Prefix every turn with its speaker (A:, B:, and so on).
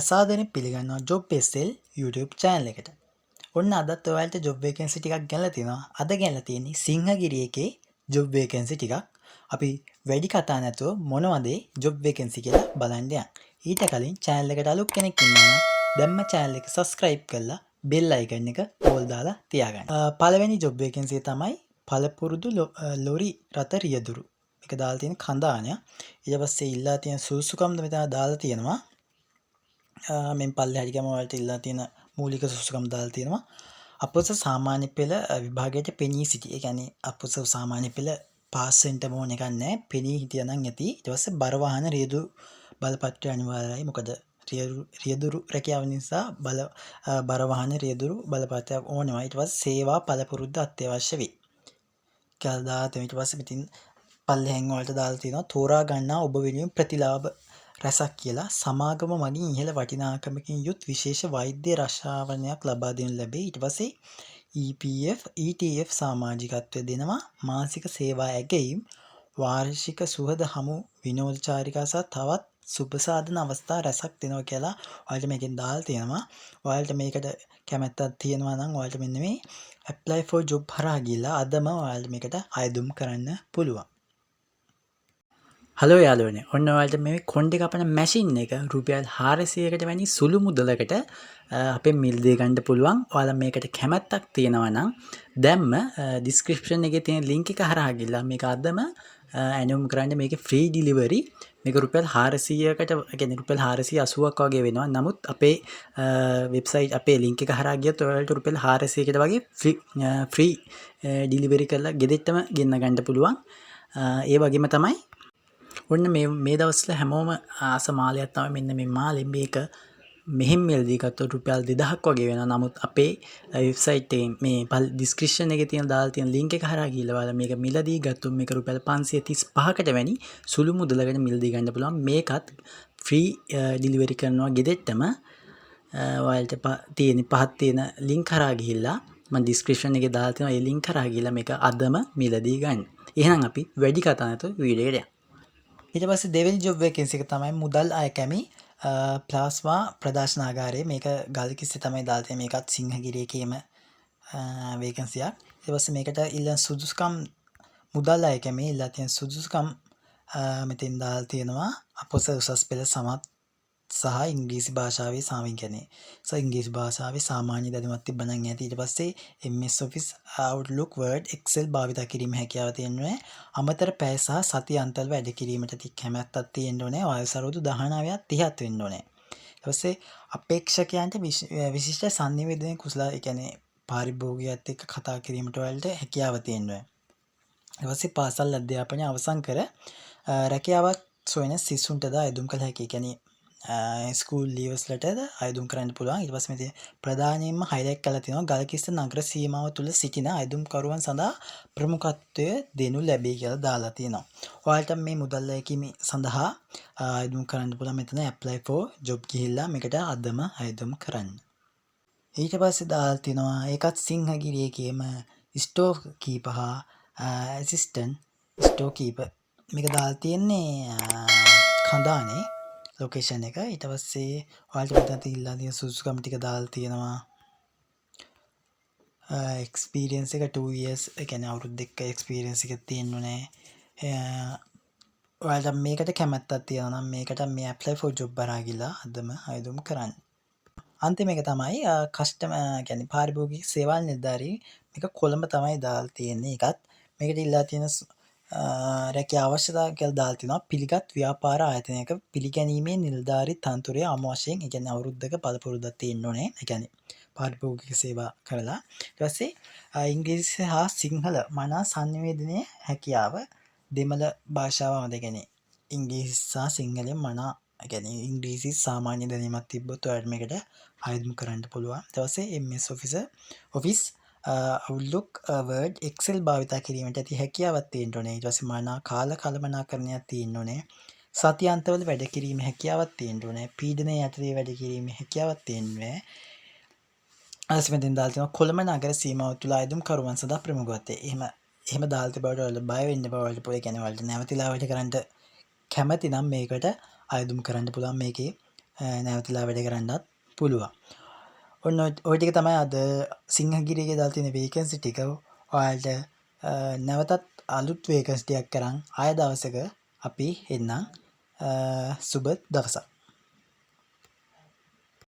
A: සාදරයෙන් පිළිගන්නවා job SL YouTube channel එකට. ඔන්න අදත් ඔයාලට ජොබ් වේකන්සි ටිකක් ගෙනලා තිනවා. අද ගෙනලා තියෙන්නේ සිංහගිරිය එකේ ජොබ් වේකන්සි ටිකක්. අපි වැඩි කතා නැතුව මොනවද ජොබ් වේකන්සි කියලා බලන්න යන්න. ඊට කලින් channel එකට අලුත් කෙනෙක් ඉන්නවා නම් දැම්ම channel එක subscribe කරලා bell icon එක all දාලා තියාගන්න. පළවෙනි ජොබ් වේකන්සි තමයි පළපුරුදු ලොරි රථ රියදුරු. මේක දාලා තියෙන කඳානය. ඊට පස්සේ ඉල්ලා තියෙන සුසුකම්ද මෙතන දාලා තියෙනවා. මෙන් පල්ලෙහාට ගියාම ඔයාලට ඉල්ලා තියෙන මූලික සුසුකම් දාලා තියෙනවා. අපොස සාමාන්‍ය පෙළ විභාගයට පෙනී සිටි. ඒ කියන්නේ අපොස සාමාන්‍ය පෙළ පාස් වෙන්න ඕන එකක් නැහැ. පෙනී හිටියනම් ඇති. ඊට පස්සේ බර වාහන රියදුරු බලපත්‍රය අනිවාර්යයි. මොකද රියදුරු රැකියාව නිසා බර වාහන රියදුරු බලපත්‍රයක් ඕනෙමයි. ඊට පස්සේ සේවා පළපුරුද්ද අත්‍යවශ්‍ය වෙයි. කියලා දාලා තියෙනවා. ඊට පස්සේ ඉතින් පල්ලෙහෙන් වලට දාලා තියෙනවා තෝරා ගන්නා ඔබ වෙනුවෙන් ප්‍රතිලාභ රැසක් කියලා සමාගම මගින් ඉහළ වටිනාකමකින් යුත් විශේෂ වෛද්‍ය රසායනයක් ලබා දෙනු ලැබේ. ඊට පස්සේ ETF සමාජිකත්වය දෙනවා. මාසික සේවා ඇගයීම් වාර්ෂික සුහද හමු විනෝද චාරිකා සහ තවත් සුබසාධන අවස්ථා රැසක් දෙනවා කියලා ඔයාලට මේකෙන් දාලා තියෙනවා. ඔයාලට මේකට කැමැත්තක් තියෙනවා නම් ඔයාලට මෙන්න මේ apply for job හරහා ගිහලා අදම ඔයාලට මේකට අයදුම් කරන්න පුළුවන්. හලෝ යාළුවනේ, ඔන්න ඔයාලට මේ කොණ්ඩේ කපන මැෂින් එක රුපියල් 400කට වැනි සුළු මුදලකට අපේ මිල්දී ගන්න පුළුවන්. ඔයාලා මේකට කැමැත්තක් තියෙනවා නම් දැම්ම ඩිස්ක්‍රිප්ෂන් එකේ තියෙන ලින්ක් එක හරහා ගිහලා මේක අදම ඇනුම් කරන්න. මේක ෆ්‍රී ඩිලිවරි. මේක රුපියල් 400කට කියන්නේ රුපියල් 480ක් වගේ වෙනවා. නමුත් අපේ වෙබ්සයිට් අපේ ලින්ක් එක හරහා ගියොත් ඔයාලට රුපියල් 400කට වගේ ෆ්‍රී ඩිලිවරි කරලා ගෙදෙට්ටම ගෙන්න ගන්න පුළුවන්. ඒ වගේම තමයි ඔන්න මේ දවස්වල හැමෝම ආස මාලයක් තමයි මෙන්න මේ මාළේ. මේක මෙහෙම මිලදී ගත්තොත් රුපියල් 2000ක් වගේ වෙනවා. නමුත් අපේ වෙබ්සයිට් එකේ මේ ඩිස්ක්‍රිප්ෂන් එකේ තියෙන දාලා තියෙන ලින්ක් එක හරහා ගිහලා බලලා මේක මිලදී ගත්තොත් මේක රුපියල් 535කට වැනි සුළු මුදලකට මිලදී ගන්න පුළුවන්. මේකත් ෆ්‍රී ඩිලිවරි කරනවා ගෙදෙට්ටම. ඔයාලට තියෙන පහත් තියෙන ලින්ක් හරහා ගිහිල්ලා මම ඩිස්ක්‍රිප්ෂන් එකේ දාලා තියෙනවා. ඒ ලින්ක් හරහා ගිහලා මේක අදම මිලදී ගන්න. එහෙනම් අපි වැඩි කතා නැතුව වීඩියෝ එකට යමු. ඊට පස්සේ දෙවෙනි ජොබ් වේකන්සි එක තමයි මුදල් අය කැමි ප්ලාස්මා ප්‍රදර්ශනාගාරයේ. මේක ගල්කිස්සේ තමයි දාලා තියෙන්නේ. මේකත් සිංහගිරිය එකේම වේකන්සියක්. ඊට පස්සේ මේකට ඉල්ලන සුදුසුකම් මුදල් අය කැමි ඉල්ලා තියෙන සුදුසුකම් මෙතෙන් දාලා තියෙනවා. අපොස උසස් පෙළ සමත් සහ ඉංග්‍රීසි භාෂාවේ සාමිකනේ. ඉංග්‍රීසි භාෂාවේ සාමාන්‍ය දැනුමක් තිබ්බනම් ඇති. ඊට පස්සේ MS Office Outlook Word Excel භාවිත කිරීම හැකියාව තියෙනවා. අමතර පැය සහ සති අන්තර්ව වැඩ කිරීමට කැමැත්තක් තියෙන්න ඕනේ. වයස අවුරුදු 19ක් 30ක් වෙන්න ඕනේ. ඊට පස්සේ අපේක්ෂකයන්ට විශිෂ්ට sannivedana කුසල ඒ කියන්නේ පාරිභෝගිකයත් එක්ක කතා කිරීමට ඔයාලට හැකියාව තියෙන්න ඕනේ. ඊට පස්සේ පාසල් අධ්‍යාපනය අවසන් කර රැකියාවක් සොයන සිසුන්ටද අයදුම් කළ හැකි. කියන්නේ ස්කූල් ලීවර්ස්ලට අයදුම් කරන්න පුළුවන්. ඊට පස්සේ මේ ප්‍රධානයෙන්ම හයිලයිට් කරලා තියෙනවා ගල්කිස්ස නගර සීමාව තුල සිටින අයදුම්කරුවන් සඳහා ප්‍රමුඛත්වය දෙනු ලැබේ කියලා දාලා තියෙනවා. ඔයාලට මේ මුදල් ලැබීම සඳහා අයදුම් කරන්න පුළුවන්. මෙතන apply for job ගිහිල්ලා මේකට අදම අයදුම් කරන්න. ඊට පස්සේ දාලා තියෙනවා ඒකත් සිංහගිරියේකේම ස්ටෝර් කීපර් හා ඇසිස්ටන්ට් ස්ටෝර් කීපර්. මේක දාලා තියෙන්නේ කඳානේ ලොකේෂන් එක. ඊට පස්සේ ඔයාලට මෙතන ඉල්ලා තියෙන සුසුකම් ටික දාලා තියෙනවා. එක්ස්පීරියන්ස් එක 2 years ඒ කියන්නේ අවුරුදු දෙකක එක්ස්පීරියන්ස් එකක් තියෙන්න ඕනේ. ඔයාලට මේකට කැමැත්තක් තියෙනවා නම් මේකට මේ apply for job හරහා ගිහලා අදම අයදුම් කරන්න. අන්තිම එක තමයි කස්ටමර් කියන්නේ පාරිභෝගික සේවා නිලධාරී. මේක කොළඹ තමයි දාලා තියෙන්නේ. ඒකත් මේකට ඉල්ලා තියෙන රැකියා අවශ්‍යතාව කියලා දාලා තිනවා. පිළිගත් ව්‍යාපාර ආයතනයක පිළිගැනීමේ නිලධාරී තනතුරේ අමු වශයෙන් ඒ කියන්නේ අවුරුද්දක පළපුරුද්දක් තියෙන්න ඕනේ. ඒ කියන්නේ පාරිභෝගික සේවා කරලා. ඊට පස්සේ ඉංග්‍රීසි හා සිංහල මනා sannivedanaye හැකියාව දෙමළ භාෂාවම කියන්නේ ඉංග්‍රීසි සහ සිංහලෙන් මනා ඒ කියන්නේ ඉංග්‍රීසි සාමාන්‍ය දැනීමක් තිබ්බොත් ඔයාලට මේකට ආයුධම් කරන්න පුළුවන්. ඊට පස්සේ MS Office Outlook Word Excel භාවිත කිරීමට ඇති හැකියාවක් තියෙන්න ඕනේ. ඊට පස්සේ මනා කාල කළමනාකරණයක් තියෙන්න ඕනේ. සති අන්තවල වැඩ කිරීමේ හැකියාවක් තියෙන්න ඕනේ. පීඩනය යටතේ වැඩ කිරීමේ හැකියාවක් තියෙන්න ඕනේ. අස්මෙන් දාලා තියෙනවා කොළඹ නගර සීමාව තුල ආයුධම් කරුවන් සඳහා ප්‍රමුඛත්වය. එහෙම දාලා තිබවට ඔයාලට බය වෙන්න බෑ. ඔයාලට පොයි කියන්නේ ඔයාලට නැවතිලා වැඩ කරන්න කැමති නම් මේකට ආයුධම් කරන්න පුළුවන්. මේකේ නැවතිලා වැඩ කරන්නත් පුළුවන්. ඔන්න ඔය ටික තමයි අද සිංහගිරියේ දාලා තියෙන වේකන්සි ටික. ඔයාලට නැවතත් අලුත් වේකන්සි ටිකක් කරන් ආය දවසක අපි එන්නම්. සුබ දවසක්.